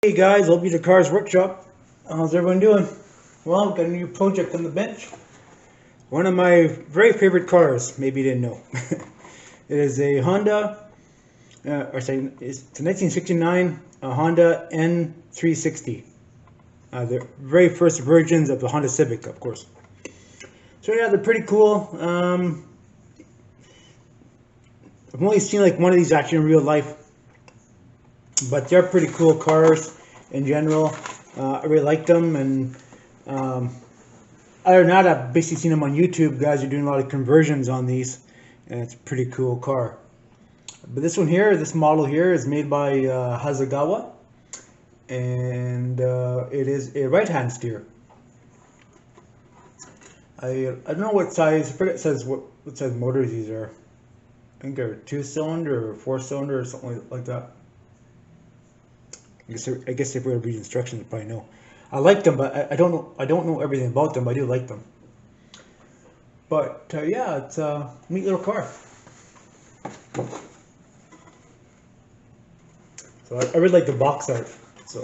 Hey guys, I'll be the Cars Workshop. How's everyone doing? Well, I've got a new project on the bench. One of my very favorite cars, maybe you didn't know. It is a Honda, it's a 1969 Honda N360. The very first versions of the Honda Civic, of course. So yeah, they're pretty cool. I've only seen like one of these actually in real life, but they're pretty cool cars in general. I really like them, and other than that, I've basically seen them on YouTube. Guys are doing a lot of conversions on these, and it's a pretty cool car. But this one here, this model here, is made by Hasegawa, and it is a right-hand steer. I don't know what size. I forget it says what size motors these are. I think they're 2-cylinder or 4-cylinder or something like that. I guess if we were to read instructions, I'd probably know. I like them, but I don't know. I don't know everything about them, but I do like them. But yeah, it's a neat little car. So I really like the box art. So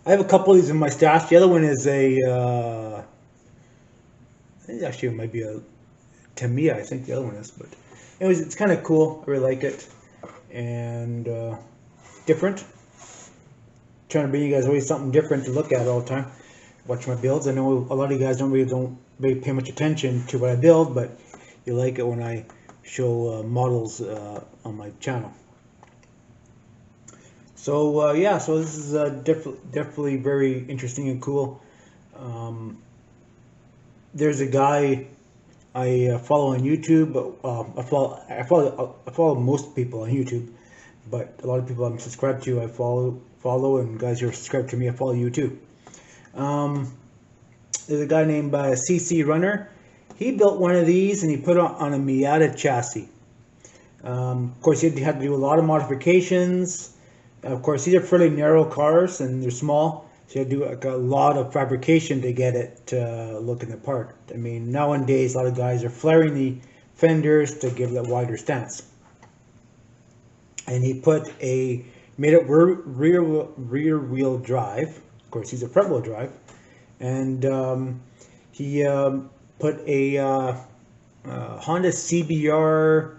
I have a couple of these in my stash. The other one is a. Actually, it might be a Tamiya. I think the other one is, but anyways, it's kind of cool. I really like it, and different. Trying to bring you guys always something different to look at all the time. Watch my builds. I know a lot of you guys don't really pay much attention to what I build, but you like it when I show models on my channel. So yeah, so this is definitely very interesting and cool. There's a guy I follow on YouTube. I follow most people on YouTube, but a lot of people I'm subscribed to I follow, and guys who are subscribed to me I follow you too. There's a guy named CC Runner. He built one of these and he put it on a Miata chassis. Of course, he had to do a lot of modifications. Of course, these are fairly narrow cars and they're small, so you had to do like a lot of fabrication to get it looking apart. I mean, nowadays a lot of guys are flaring the fenders to give it a wider stance. And he made it rear wheel drive. Of course, he's a front wheel drive, and he put a Honda CBR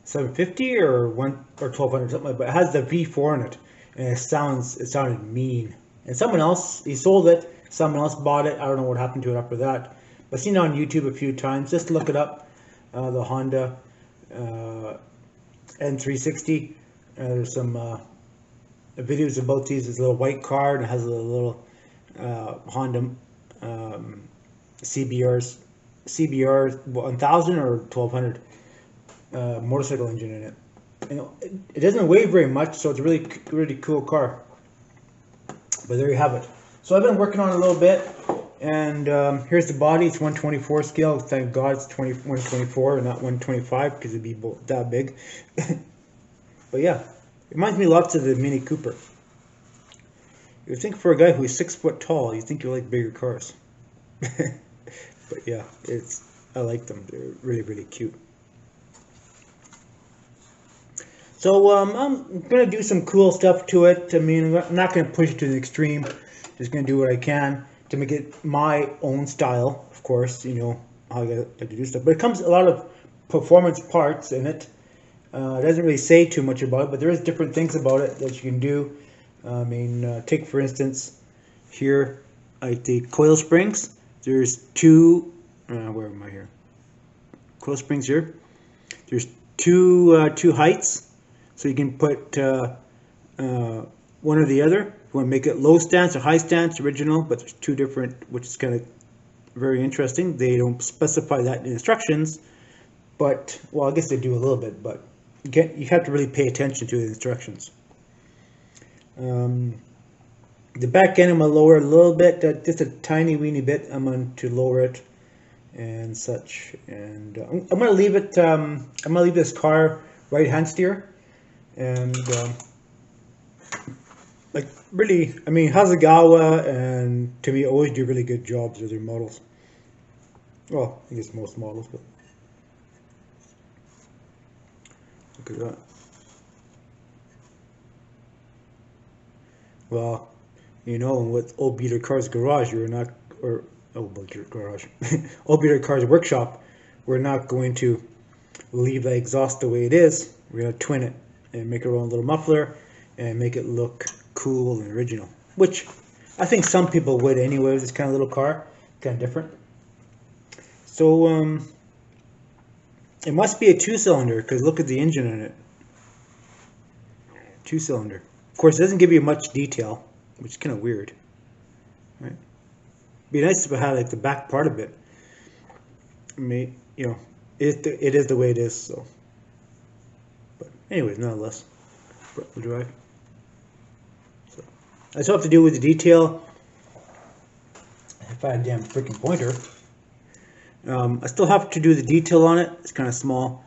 750 or 1200 something like that. But it has the V4 in it, and it sounded mean. And someone else, he sold it. Someone else bought it. I don't know what happened to it after that. But I've seen it on YouTube a few times. Just look it up. The Honda N360. There's some videos about these. It's a little white car and it has a little Honda CBR 1000 or 1200 motorcycle engine in it. And it doesn't weigh very much, so it's a really cool car. But there you have it. So I've been working on it a little bit, and here's the body. It's 124 scale. Thank God it's 124 and not 125 because it'd be that big. But yeah, it reminds me lots of the Mini Cooper. You would think for a guy who's 6 foot tall, you think you like bigger cars. But yeah, I like them. They're really cute. So I'm gonna do some cool stuff to it. I mean, I'm not gonna push it to the extreme. Just gonna do what I can to make it my own style. Of course, you know how I like to do stuff. But it comes a lot of performance parts in it. It doesn't really say too much about it, but there is different things about it that you can do. I mean, take for instance here, like the coil springs. There's two. Where am I here? Coil springs here. There's two heights. So you can put one or the other. You want to make it low stance or high stance, original, but there's two different, which is kind of very interesting. They don't specify that in the instructions, but, well, I guess they do a little bit, but you have to really pay attention to the instructions. The back end I'm going to lower a little bit, just a tiny weeny bit. I'm going to lower it and such. And I'm going to leave it, I'm going to leave this car right-hand steer. And like really, I mean, Hasegawa and to me always do really good jobs with their models. Well, I guess most models, but look at that. Well, you know, with Old Beater Cars Garage, you're not, or Old Beater Garage, Old Beater Cars Workshop, we're not going to leave the exhaust the way it is. We're going to twin it and make our own little muffler and make it look cool and original, which I think some people would anyway with this kind of little car, kind of different. So it must be a 2-cylinder because look at the engine in it. 2-cylinder. Of course, it doesn't give you much detail, which is kind of weird. Right? Be nice if it had like the back part of it. You know, it is the way it is. So, but anyways, nonetheless, front-wheel drive. So I still have to do with the detail. If I had a damn freaking pointer, I still have to do the detail on it. It's kind of small,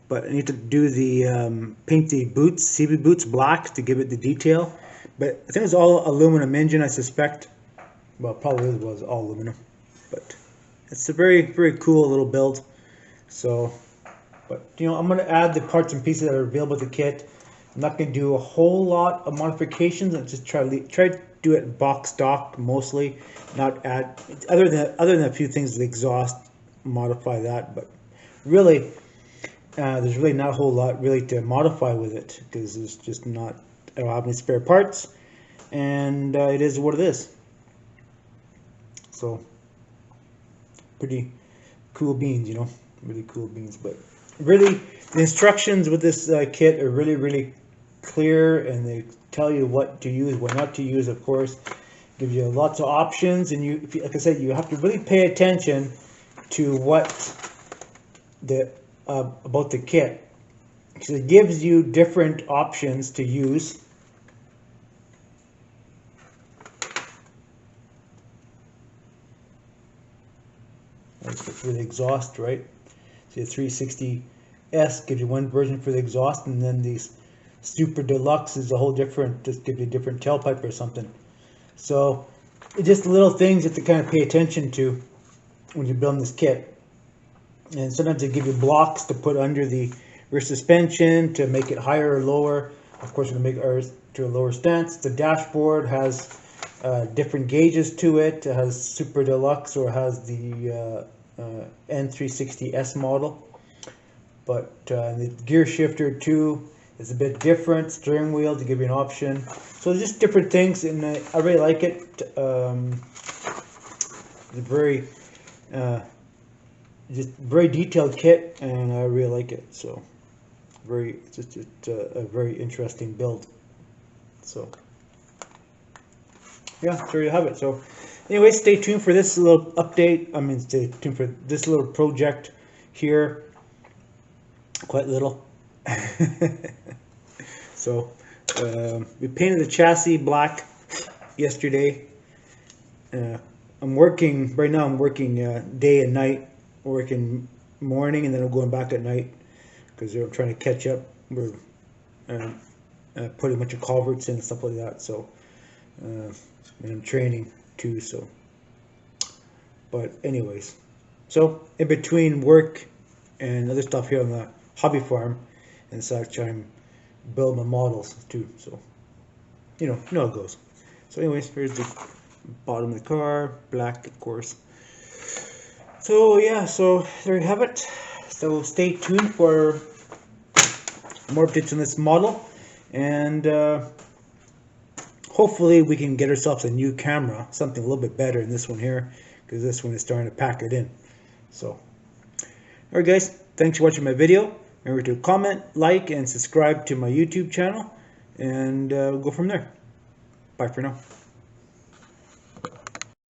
but I need to do the paint the boots, civic boots, black to give it the detail. But I think it's all aluminum engine, I suspect. Well, probably was all aluminum, but it's a very cool little build. So, but you know, I'm going to add the parts and pieces that are available with the kit. I'm not going to do a whole lot of modifications. I'm just try to do it box stock mostly, not add other than a few things, the exhaust, modify that. But really, there's really not a whole lot really to modify with it because there's just not. I don't have any spare parts, and it is what it is. So, pretty cool beans, you know, really cool beans. But really, the instructions with this kit are really clear, and they tell you what to use, what not to use. Of course, gives you lots of options, and you, like I said, you have to really pay attention to what about the kit, because it gives you different options to use. For the exhaust, right? See, the 360S gives you one version for the exhaust, and then these Super Deluxe is a whole different, just give you a different tailpipe or something. So, it's just little things you have to kind of pay attention to when you're building this kit. And sometimes they give you blocks to put under the rear suspension to make it higher or lower. Of course, we're going to make ours to a lower stance. The dashboard has different gauges to it. It has Super Deluxe, or has the N360S model. But the gear shifter too is a bit different. Steering wheel to give you an option. So just different things, and I really like it. It's a very detailed kit, and I really like it. So just a very interesting build. So yeah, there you have it. So anyway, stay tuned for this little update. I mean, stay tuned for this little project here. Quite little. So we painted the chassis black yesterday. I'm working right now. I'm working day and night. Working morning, and then I'm going back at night because they're trying to catch up. We're putting a bunch of culverts in and stuff like that. So, and I'm training too. So, but anyways, so in between work and other stuff here on the hobby farm and such, I'm building my models too. So, you know how it goes. So, anyways, here's the bottom of the car, black, of course. So yeah, so there you have it. So stay tuned for more updates on this model, and hopefully we can get ourselves a new camera, something a little bit better than this one here, because this one is starting to pack it in. So, alright guys, thanks for watching my video. Remember to comment, like, and subscribe to my YouTube channel, and we'll go from there. Bye for now.